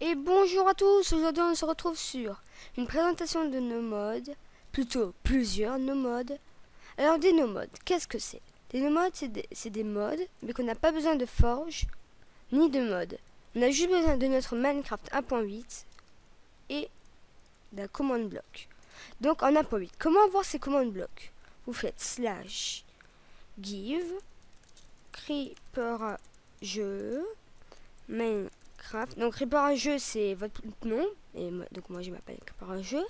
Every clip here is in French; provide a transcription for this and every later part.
Et bonjour à tous, aujourd'hui on se retrouve sur une présentation de nos modes, plutôt plusieurs nos modes. Alors des no modes, qu'est-ce que c'est? Des no modes c'est des modes, mais qu'on n'a pas besoin de forge, ni de mode. On a juste besoin de notre Minecraft 1.8 et d'un command block. Donc en 1.8, comment voir ces command blocks? Vous faites slash give creeper jeu Minecraft. Donc Creeper jeu c'est votre nom. Et donc moi je m'appelle Creeper jeu.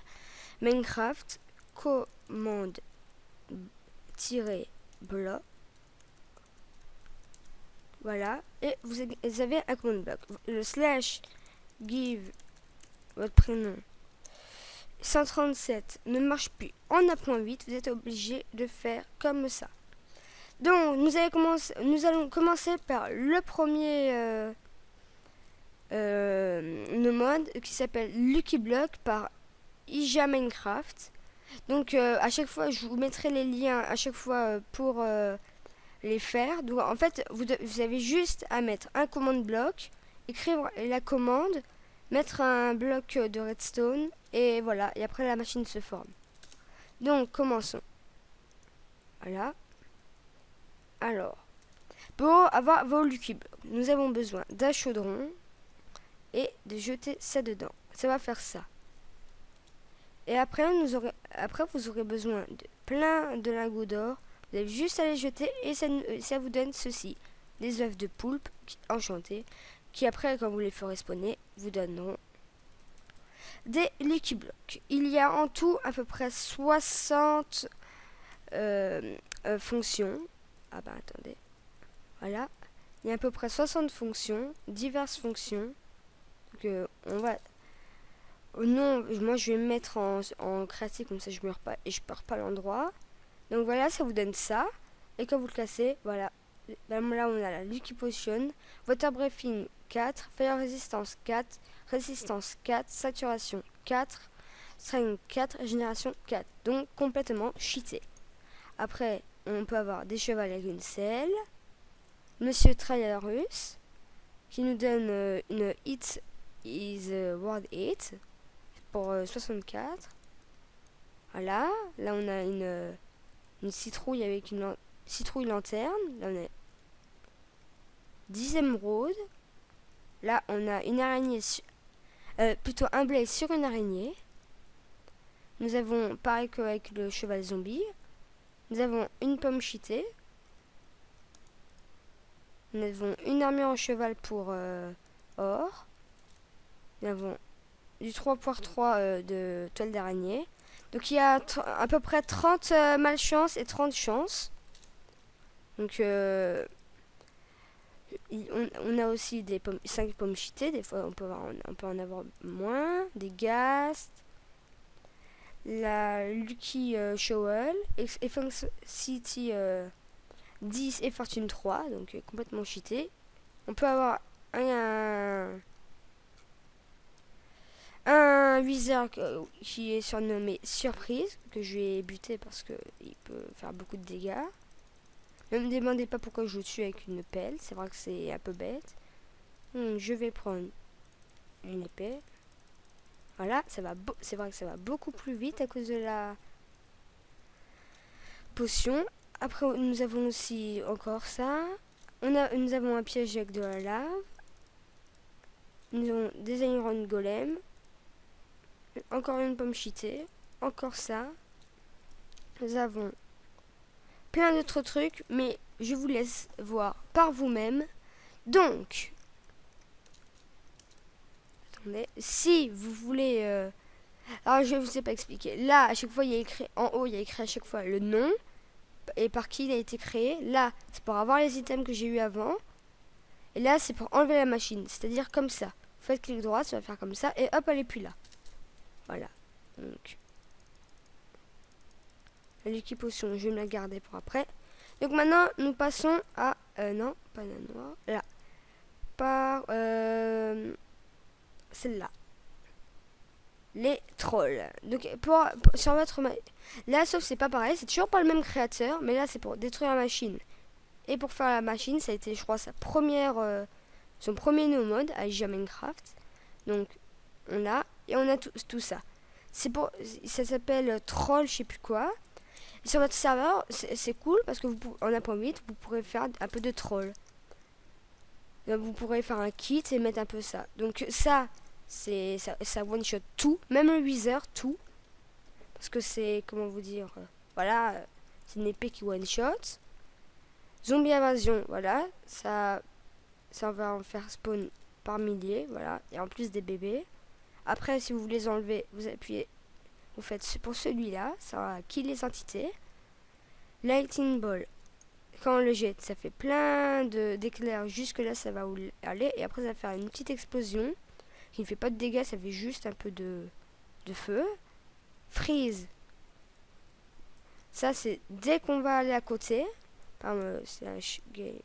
Minecraft commande bloc. Voilà. Et vous avez un command block. Le slash give votre prénom 137 ne marche plus en 1.8. Vous êtes obligé de faire comme ça. Donc nous allons commencer par le premier le mode qui s'appelle Lucky Block par Ija Minecraft. Donc à chaque fois je vous mettrai les liens à chaque fois pour les faire. Donc en fait vous avez juste à mettre un command block, écrire la commande, mettre un bloc de redstone et voilà, et après la machine se forme. Donc commençons. Voilà. Alors pour avoir vos Lucky Blocks, nous avons besoin d'un chaudron et de jeter ça dedans. Ça va faire ça. Et après, vous aurez besoin de plein de lingots d'or. Vous avez juste à les jeter et ça vous donne ceci. Des œufs de poulpe enchantés qui après, quand vous les ferez spawner, vous donneront des Lucky Blocks. Il y a en tout à peu près 60 fonctions. Ah bah attendez. Voilà. Il y a à peu près 60 fonctions, diverses fonctions. Donc on va... non, moi je vais me mettre en créatif comme ça je meurs pas et je perds pas l'endroit. Donc voilà, ça vous donne ça. Et quand vous le classez, voilà. Là on a la Lucky Potion, Water Breathing 4, Fire Resistance 4, Résistance 4, Saturation 4, Strength 4, Régénération 4. Donc complètement cheaté. Après, on peut avoir des chevals avec une selle, Monsieur Trailerus, qui nous donne une hit is world 8 pour 64. Voilà, là on a une citrouille avec une citrouille lanterne. Là on a 10 émeraudes. Là on a une araignée, plutôt un blaze sur une araignée. Nous avons pareil qu'avec le cheval zombie. Nous avons une pomme cheatée. Nous avons une armure en cheval pour or. Nous avons du 3x3 de toile d'araignée. Donc il y a à peu près 30 malchance et 30 chances. Donc on a aussi des 5 pommes cheatées. Des fois on peut en avoir moins. Des ghasts. La Lucky Shovel. City 10 et Fortune 3. Donc complètement cheaté. On peut avoir un wizard qui est surnommé Surprise, que je vais buter parce qu'il peut faire beaucoup de dégâts. Ne me demandez pas pourquoi je le tue avec une pelle, c'est vrai que c'est un peu bête. Donc je vais prendre une épée. Voilà, c'est vrai que ça va beaucoup plus vite à cause de la potion. Après nous avons aussi encore ça. Nous avons un piège avec de la lave. Nous avons des iron golem. Encore une pomme cheatée. Encore ça. Nous avons plein d'autres trucs, mais je vous laisse voir par vous-même. Donc, attendez, si vous voulez... alors, je ne vous ai pas expliqué. Là, à chaque fois, il y a écrit en haut, il y a écrit à chaque fois le nom et par qui il a été créé. Là, c'est pour avoir les items que j'ai eu avant. Et là, c'est pour enlever la machine. C'est-à-dire comme ça. Vous faites clic droit, ça va faire comme ça. Et hop, elle est plus là. Voilà. Donc, la Lucky Potion, je vais me la garder pour après. Donc maintenant, nous passons à... non, pas la noire. Là. Par... celle-là. Les trolls. Donc, sur votre... Là, sauf c'est pas pareil. C'est toujours pas le même créateur. Mais là, c'est pour détruire la machine. Et pour faire la machine, ça a été, je crois, son premier no mode à Ija Minecraft. Donc, et on a tout ça. Ça s'appelle troll, je sais plus quoi. Et sur votre serveur, c'est cool parce que en 1.8, vous pourrez faire un peu de troll. Donc, vous pourrez faire un kit et mettre un peu ça. Donc ça one shot tout, même le Wither tout, parce que c'est comment vous dire, voilà, c'est une épée qui one shot. Zombie invasion, voilà, ça va en faire spawn par milliers, voilà, et en plus des bébés. Après, si vous voulez les enlever, vous appuyez, vous faites pour celui-là, ça va kill les entités. Lightning Ball, quand on le jette, ça fait plein d'éclairs, jusque là ça va aller, et après ça va faire une petite explosion, qui ne fait pas de dégâts, ça fait juste un peu de feu. Freeze, ça c'est dès qu'on va aller à côté, slash game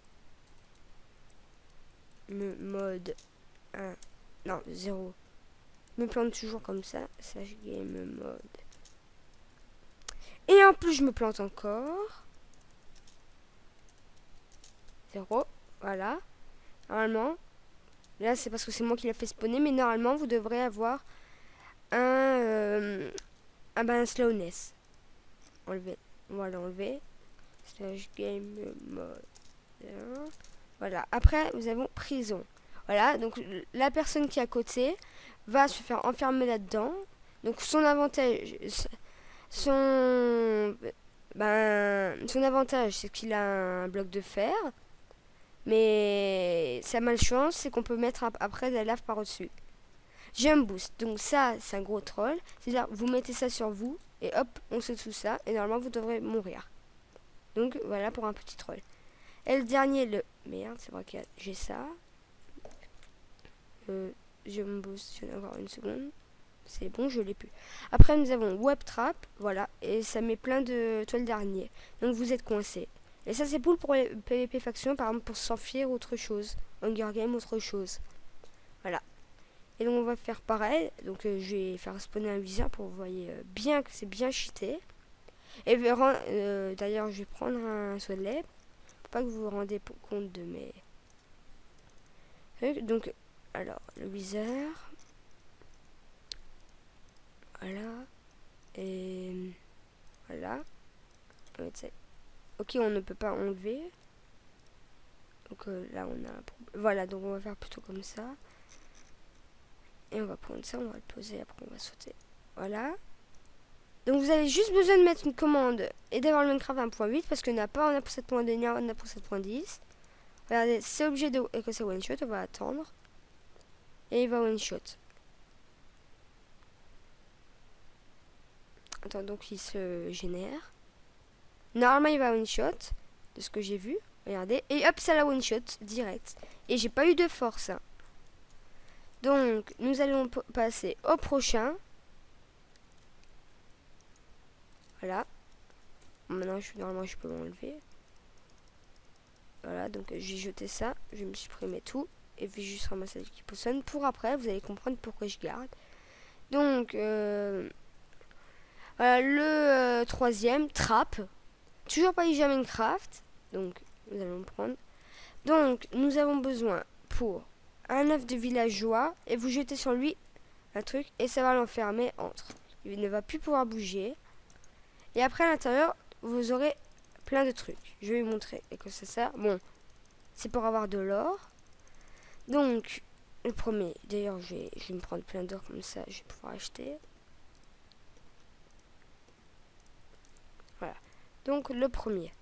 mode 1, non 0, je me plante toujours comme ça, slash game mode. Et en plus je me plante encore. 0, voilà. Normalement, là c'est parce que c'est moi qui l'a fait spawner, mais normalement vous devrez avoir un slowness. Enlever, on va l'enlever. Slash game mode 1. Voilà, après nous avons prison. Voilà, donc la personne qui est à côté va se faire enfermer là-dedans. Donc son avantage, son avantage, c'est qu'il a un bloc de fer. Mais sa malchance, c'est qu'on peut mettre après de la lave par-dessus. Jump boost, donc ça, c'est un gros troll. C'est-à-dire, vous mettez ça sur vous, et hop, on saute sous ça, et normalement, vous devrez mourir. Donc, voilà pour un petit troll. Et le dernier, merde, c'est vrai que j'ai ça. Jump boost, je vais avoir une seconde. C'est bon, je l'ai plus. Après, nous avons web trap, voilà, et ça met plein de toiles d'araignée. Donc, vous êtes coincé. Et ça, c'est cool pour les PvP factions, par exemple, pour s'enfuir autre chose. Hunger Game, autre chose. Voilà. Et donc, on va faire pareil. Donc, je vais faire spawner un viseur pour que vous voyez bien que c'est bien cheaté. Et d'ailleurs, je vais prendre un soleil pour pas que vous vous rendez compte de mes trucs. Donc, alors, le viseur. Voilà. Et voilà. Ok, on ne peut pas enlever. Donc là, on a... Voilà, donc on va faire plutôt comme ça. Et on va prendre ça, on va le poser, après on va sauter. Voilà. Donc vous avez juste besoin de mettre une commande et d'avoir le Minecraft 1.8 parce qu'il n'y en a pas, on a pour 7.2, on a pour 7.10. Regardez, c'est obligé de que c'est one shot, on va attendre. Et il va one shot. Attends, donc il se génère. Normalement il va one shot, de ce que j'ai vu. Regardez, et hop, ça la one shot direct. Et j'ai pas eu de force. Hein. Donc nous allons passer au prochain. Voilà. Maintenant, normalement, je peux m'enlever. Voilà, donc j'ai jeté ça. Je vais me supprimer tout. Et puis juste ramasser l'équipe au son. Pour après, vous allez comprendre pourquoi je garde. Donc, voilà, le troisième, trap. Toujours pas déjà Minecraft. Donc, nous allons prendre. Donc, nous avons besoin pour un œuf de villageois. Et vous jetez sur lui un truc. Et ça va l'enfermer entre. Il ne va plus pouvoir bouger. Et après, à l'intérieur, vous aurez plein de trucs. Je vais vous montrer et que ça sert. Bon, c'est pour avoir de l'or. Donc, le premier, d'ailleurs, je vais me prendre plein d'or comme ça, je vais pouvoir acheter. Voilà. Donc, le premier.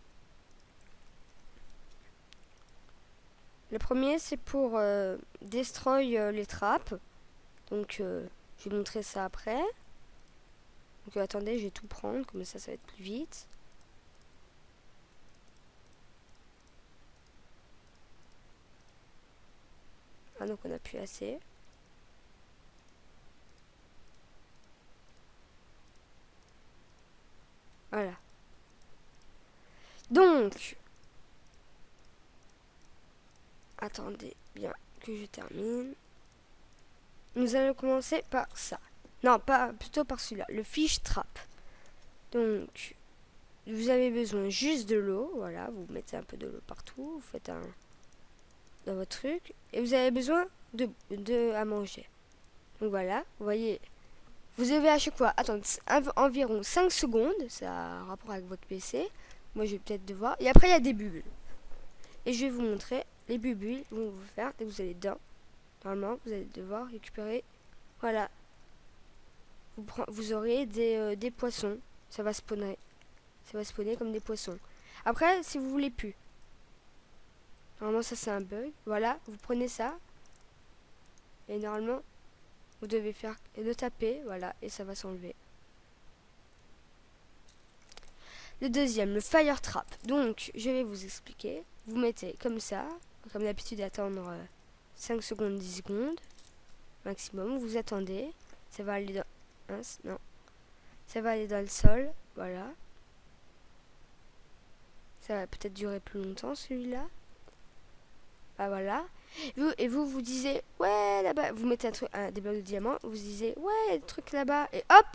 Le premier, c'est pour destroy les trappes. Donc, je vais montrer ça après. Donc, attendez, je vais tout prendre, comme ça va être plus vite. Ah, donc on n'a plus assez. Voilà. Donc, attendez bien que je termine. Nous allons commencer par ça. Non, pas plutôt par celui-là, le fish trap. Donc, vous avez besoin juste de l'eau. Voilà, vous mettez un peu de l'eau partout. Vous faites un dans votre truc. Et vous avez besoin de à manger. Donc voilà, vous voyez, vous devez à chaque fois attendre environ 5 secondes, ça a un rapport avec votre PC. Moi je vais peut-être devoir. Et après il y a des bulles. Et je vais vous montrer les bulles vont vous faire dès que vous allez dedans. Normalement vous allez devoir récupérer, voilà, vous aurez des poissons, ça va spawner comme des poissons. Après si vous voulez plus, normalement ça c'est un bug, voilà, vous prenez ça, et normalement vous devez faire le taper, voilà, et ça va s'enlever. Le deuxième, le fire trap. Donc, je vais vous expliquer. Vous mettez comme ça, comme d'habitude, attendre 5 secondes, 10 secondes maximum. Vous attendez. Ça va aller dans... non. Ça va aller dans le sol, voilà. Ça va peut-être durer plus longtemps, celui-là. Ah, voilà. Et vous disiez, ouais, là-bas. Vous mettez des blocs de diamant. Vous disiez, ouais, le truc là-bas. Et hop,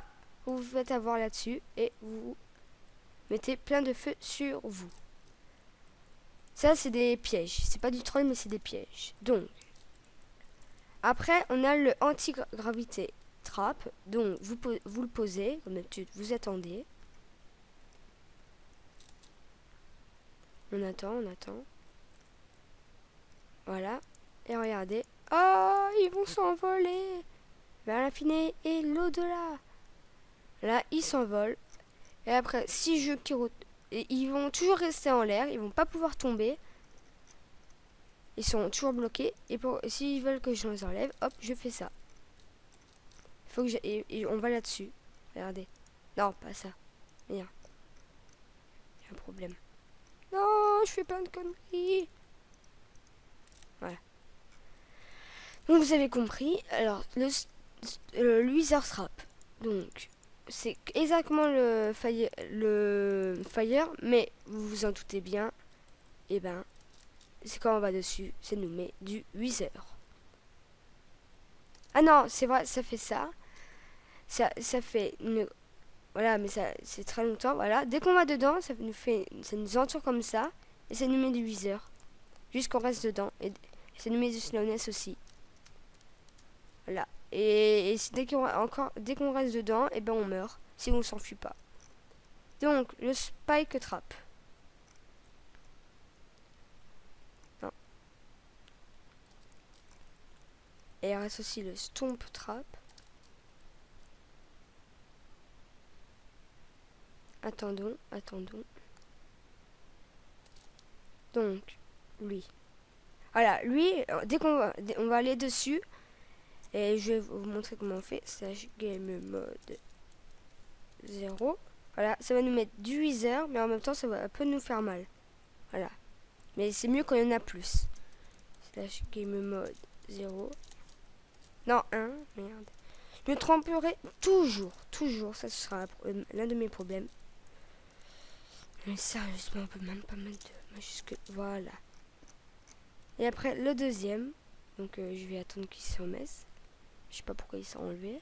vous vous faites avoir là-dessus. Et vous mettez plein de feu sur vous. Ça, c'est des pièges. C'est pas du troll, mais c'est des pièges. Donc, après, on a le anti-gravité trap. Donc, vous le posez, comme d'habitude, vous attendez. On attend. Voilà. Et regardez. Oh, ils vont s'envoler vers l'infini et l'au-delà. Là, ils s'envolent. Et après, si je ils vont toujours rester en l'air. Ils vont pas pouvoir tomber. Ils sont toujours bloqués. Et s'ils veulent que je les enlève, hop, je fais ça. Faut que et on va là-dessus. Regardez. Non, pas ça. Rien. Il y a un problème. Non, je fais plein de conneries. Voilà. Donc vous avez compris. Alors, le Wither Trap. Donc, c'est exactement le fire, mais vous vous en doutez bien. Et ben, c'est quand on va dessus, ça nous met du Wither. Ah non, c'est vrai, ça fait ça. Ça fait une... Voilà, mais ça c'est très longtemps. Voilà, dès qu'on va dedans, ça nous entoure comme ça. Et ça nous met du Wither. Jusqu'on reste dedans. Et ça nous met du slowness aussi. Voilà. Et dès qu'on reste dedans, et ben on meurt. Si on s'enfuit pas. Donc, le spike trap. Non. Et il reste aussi le stomp trap. Attendons. Donc, lui. Voilà, lui, dès on va aller dessus. Et je vais vous montrer comment on fait. Slash game mode 0. Voilà, ça va nous mettre du Wither, mais en même temps, ça va un peu nous faire mal. Voilà. Mais c'est mieux quand il y en a plus. Slash game mode 0. Non, 1. Merde. Je me tromperai toujours. Ça, ce sera l'un de mes problèmes. Mais sérieusement, on peut même pas mettre de majuscule. Voilà. Et après, le deuxième. Donc, je vais attendre qu'il s'en mette. Je sais pas pourquoi il s'est enlevé.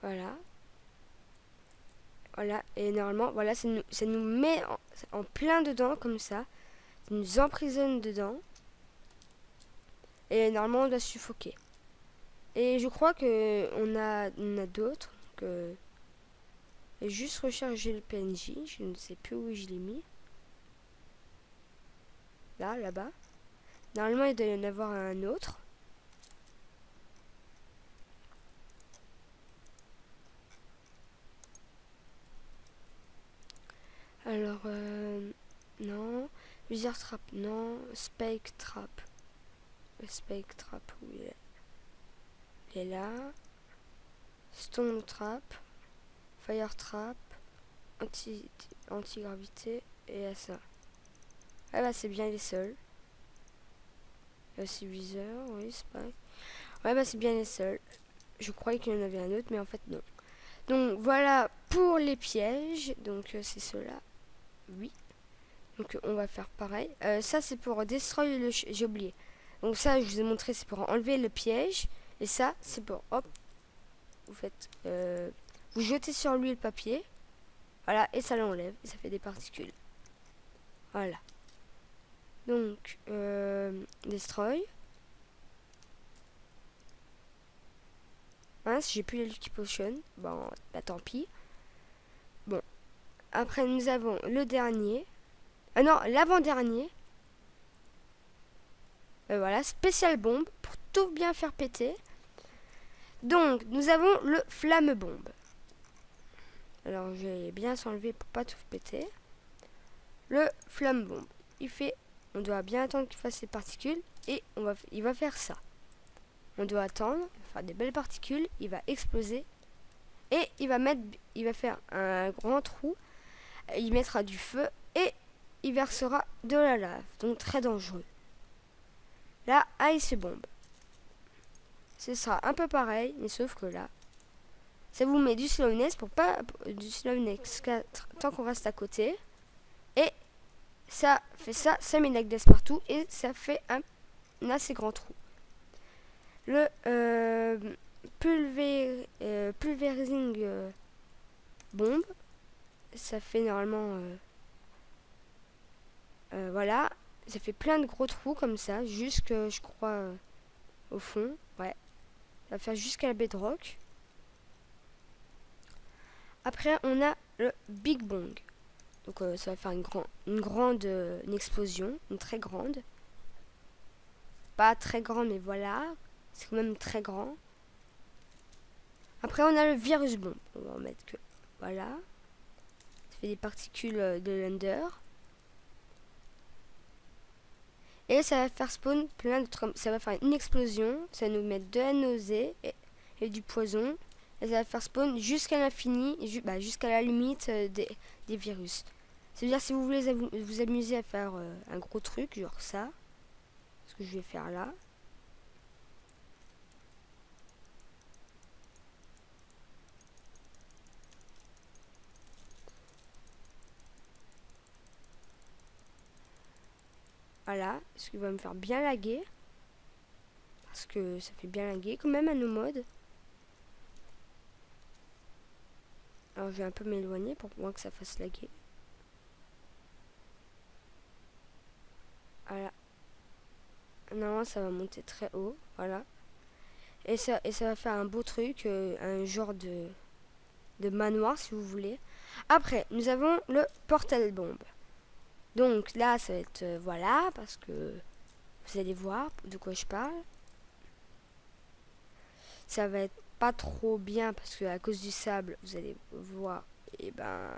Voilà. Voilà. Et normalement, voilà, ça nous met en plein dedans, comme ça. Ça nous emprisonne dedans. Et normalement, on doit suffoquer. Et je crois que on a d'autres. Et juste recharger le PNJ. Je ne sais plus où je l'ai mis. Là-bas. Normalement, il doit y en avoir un autre. Alors, non. Wither Trap, non. Spike Trap. Le Spike Trap, où il est? Il est là. Stone Trap. Fire Trap. Anti-gravité. Et à ça. Ah bah, c'est bien les seuls. Il y a aussi Wither, oui, Spike. Ouais, bah, c'est bien les seuls. Je croyais qu'il y en avait un autre, mais en fait, non. Donc, voilà pour les pièges. Donc, c'est ceux-là. Oui. Donc, on va faire pareil. Ça, c'est pour destroy le... J'ai oublié. Donc, ça, je vous ai montré, c'est pour enlever le piège. Et ça, c'est pour... Hop. Vous faites... vous jetez sur lui le papier. Voilà, et ça l'enlève. Et ça fait des particules. Voilà. Donc, destroy. Mince, j'ai plus la Lucky Potion. Bon, bah tant pis. Bon. Après, nous avons le dernier. Ah non, l'avant-dernier. Voilà, spécial bombe pour tout bien faire péter. Donc, nous avons le flamme bombe. Alors, je vais bien s'enlever pour pas tout péter. Le flamme bombe. On doit bien attendre qu'il fasse ses particules et il va faire ça. On doit attendre, faire des belles particules, il va exploser et il va faire un grand trou. Il mettra du feu et il versera de la lave, donc très dangereux. Là, Ice Bomb. Ce sera un peu pareil, mais sauf que là, ça vous met du slowness du slowness 4 tant qu'on reste à côté. Et ça fait ça met de la glace partout et ça fait un assez grand trou. Le pulverizing bombe, ça fait normalement voilà, ça fait plein de gros trous comme ça, jusque je crois au fond, ouais, ça va faire jusqu'à la bedrock. Après on a le Big Bang, donc ça va faire une explosion, une très grande, pas très grande mais voilà, c'est quand même très grand. Après on a le Virus Bomb, on va en mettre que voilà, ça fait des particules de l'Under. Et ça va faire spawn plein de trucs. Ça va faire une explosion. Ça va nous mettre de la nausée et du poison. Et ça va faire spawn jusqu'à l'infini. Jusqu'à la limite des virus. C'est-à-dire si vous voulez vous amuser à faire un gros truc, genre ça. Ce que je vais faire là. Voilà, ce qui va me faire bien laguer. Parce que ça fait bien laguer quand même à nos modes. Alors je vais un peu m'éloigner pour moins que ça fasse laguer. Voilà. Normalement ça va monter très haut. Voilà. Et ça va faire un beau truc. Un genre de manoir si vous voulez. Après, nous avons le portal bombe. Donc là, ça va être voilà, parce que vous allez voir de quoi je parle. Ça va être pas trop bien parce que à cause du sable, vous allez voir, et ben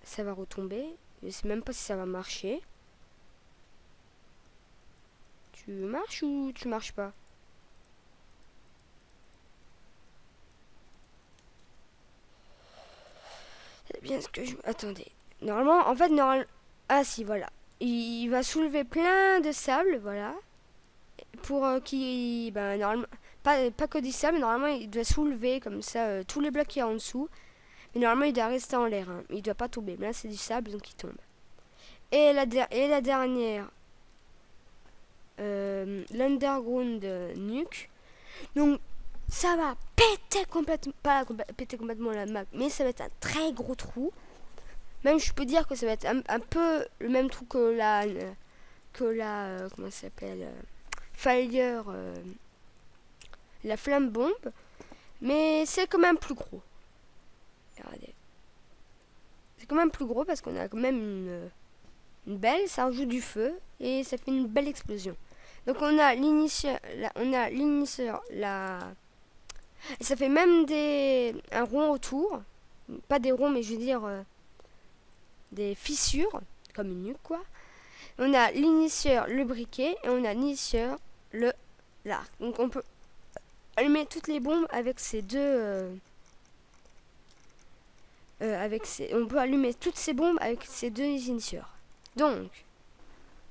ça va retomber. Je sais même pas si ça va marcher. Tu marches ou tu marches pas? C'est bien ce que je... Attendez. Normalement, en fait, ah si, voilà. Il va soulever plein de sable, voilà. Pour qu'il... Ben, normalement... Pas que du sable, mais normalement, il doit soulever comme ça tous les blocs qu'il y a en dessous. Mais normalement, il doit rester en l'air. Hein. Il doit pas tomber. Mais là, c'est du sable, donc il tombe. Et la dernière... l'Underground Nuke. Donc, ça va péter complètement... Pas péter complètement la map, mais ça va être un très gros trou. Même je peux dire que ça va être un peu le même trou que la comment ça s'appelle Fire, la flamme bombe, mais c'est quand même plus gros. Regardez, c'est quand même plus gros parce qu'on a quand même une belle, ça rajoute du feu et ça fait une belle explosion. Donc on a l'initiateur, et ça fait même un rond autour, pas des ronds mais je veux dire des fissures, comme une nuque quoi. On a l'initieur, le briquet, et on a l'initieur, l'arc. Donc on peut allumer toutes les bombes avec ces deux... on peut allumer toutes ces bombes avec ces deux initieurs. Donc,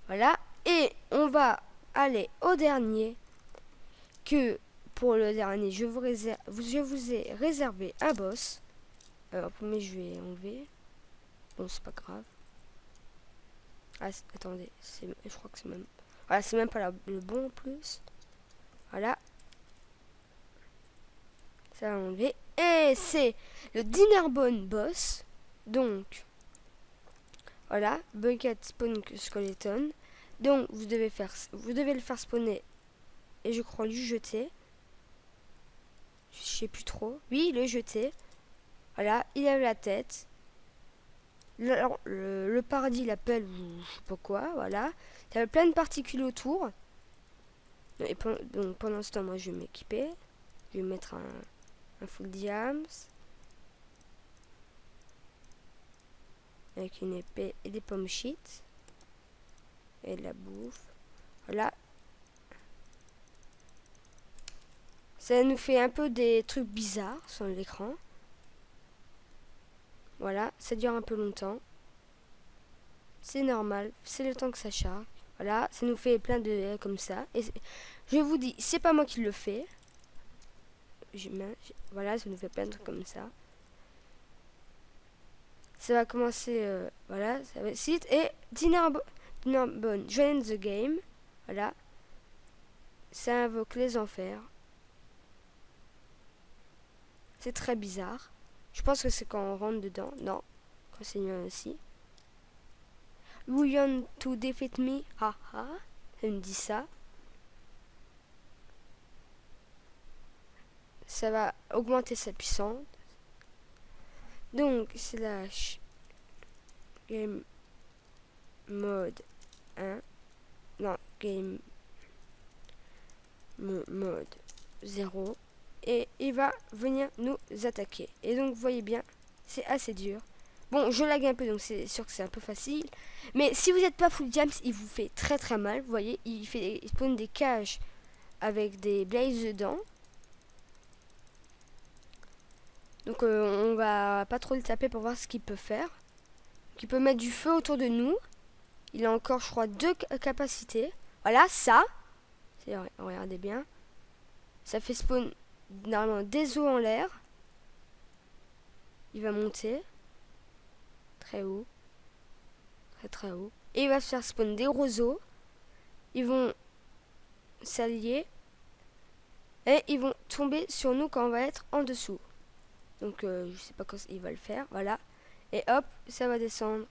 voilà. Et on va aller au dernier. Que pour le dernier, je vous ai réservé un boss. Alors, premier, je vais enlever. Bon, c'est pas grave. Ah, attendez, je crois que c'est même... Voilà, c'est même pas le bon en plus. Voilà. Ça va enlever. Et c'est le Dinnerbone boss. Donc, voilà. Bucket Spawn Skeleton. Donc vous devez le faire spawner et je crois lui jeter. Je sais plus trop. Oui, le jeter. Voilà, il lève la tête. Le paradis l'appelle ou je sais pas quoi, voilà. Il y avait plein de particules autour. Et donc pendant ce temps, moi je vais m'équiper. Je vais mettre un full diams. Avec une épée et des pommes shit. Et de la bouffe. Voilà. Ça nous fait un peu des trucs bizarres sur l'écran. Voilà, ça dure un peu longtemps. C'est normal, c'est le temps que ça charge. Voilà, ça nous fait plein de comme ça. Et je vous dis, c'est pas moi qui le fais. Voilà, ça nous fait plein de trucs comme ça. Ça va commencer, voilà, ça va sit et Dinarbone join the game. Voilà, ça invoque les enfers. C'est très bizarre. Je pense que c'est quand on rentre dedans. Non, quand c'est mieux aussi. You want to defeat me? Haha, ça me dit ça. Ça va augmenter sa puissance. Donc, slash game mode 1. Non, game mode 0. Et il va venir nous attaquer. Et donc, vous voyez bien, c'est assez dur. Bon, je lag un peu, donc c'est sûr que c'est un peu facile. Mais si vous n'êtes pas full diams, il vous fait très très mal. Vous voyez, il spawn des cages avec des blazes dedans. Donc on va pas trop le taper pour voir ce qu'il peut faire. Donc, il peut mettre du feu autour de nous. Il a encore, je crois, 2 capacités. Voilà, ça. Regardez bien. Ça fait spawn normalement des eaux en l'air. Il va monter. Très haut. Très très haut. Et il va se faire spawn des roseaux. Ils vont s'allier. Et ils vont tomber sur nous quand on va être en dessous. Donc je sais pas quand il va le faire. Voilà. Et hop, ça va descendre.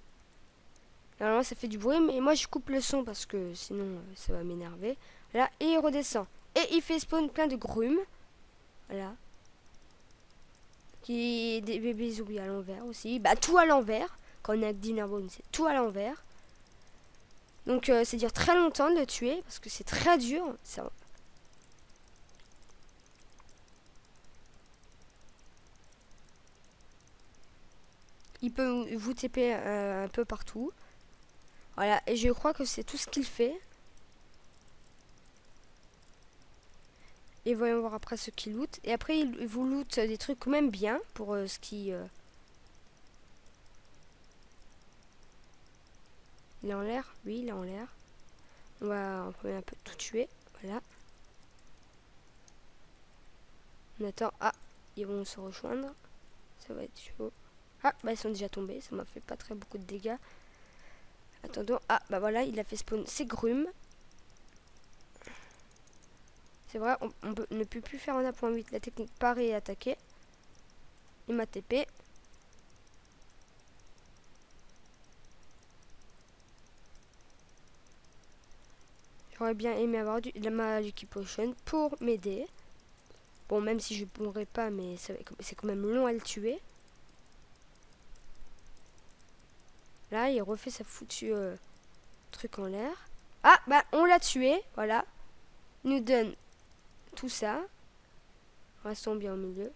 Normalement ça fait du bruit. Mais moi je coupe le son parce que sinon ça va m'énerver. Voilà. Et il redescend. Et il fait spawn plein de grumes. Voilà. Des bébés zombies à l'envers aussi. Bah tout à l'envers. Quand on est avec Dinarbone, c'est tout à l'envers. Donc c'est dire très longtemps de le tuer. Parce que c'est très dur. Ça... Il peut vous TP un peu partout. Voilà, et je crois que c'est tout ce qu'il fait. Et voyons voir après ce qu'il loot. Et après, il vous loot des trucs quand même bien pour ce qui... Il est en l'air? Oui, il est en l'air. On va un peu tout tuer. Voilà. On attend. Ah, ils vont se rejoindre. Ça va être chaud. Ah, bah ils sont déjà tombés. Ça m'a fait pas très beaucoup de dégâts. Attendons. Ah, bah voilà, il a fait spawn ses grumes. C'est vrai, ne peut plus faire en 1.8 la technique parer et attaquer. Il m'a TP. J'aurais bien aimé avoir la Magic Potion pour m'aider. Bon, même si je ne pourrais pas, mais c'est quand même long à le tuer. Là, il refait sa foutue truc en l'air. Ah, bah, on l'a tué, voilà. Il nous donne tout ça. Restons bien au milieu.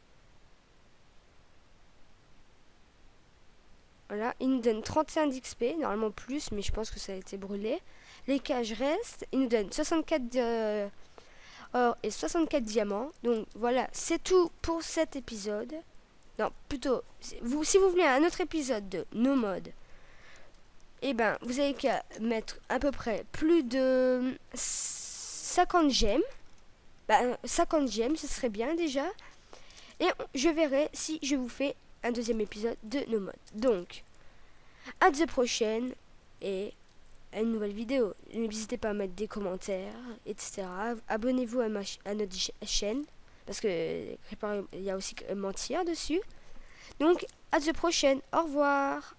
Voilà, il nous donne 31 d'XP, normalement plus, mais je pense que ça a été brûlé. Les cages restent. Il nous donne 64 or et 64 diamants. Donc voilà, c'est tout pour cet épisode. Non, plutôt, si vous voulez un autre épisode de No Mode, eh ben, vous avez qu'à mettre à peu près plus de 50 gemmes. Bah, 50 gemmes, ce serait bien déjà. Et je verrai si je vous fais un deuxième épisode de No Mode. Donc, à la prochaine et à une nouvelle vidéo. N'hésitez pas à mettre des commentaires, etc. Abonnez-vous à notre chaîne, parce que il y a aussi mentir dessus. Donc, à la prochaine. Au revoir.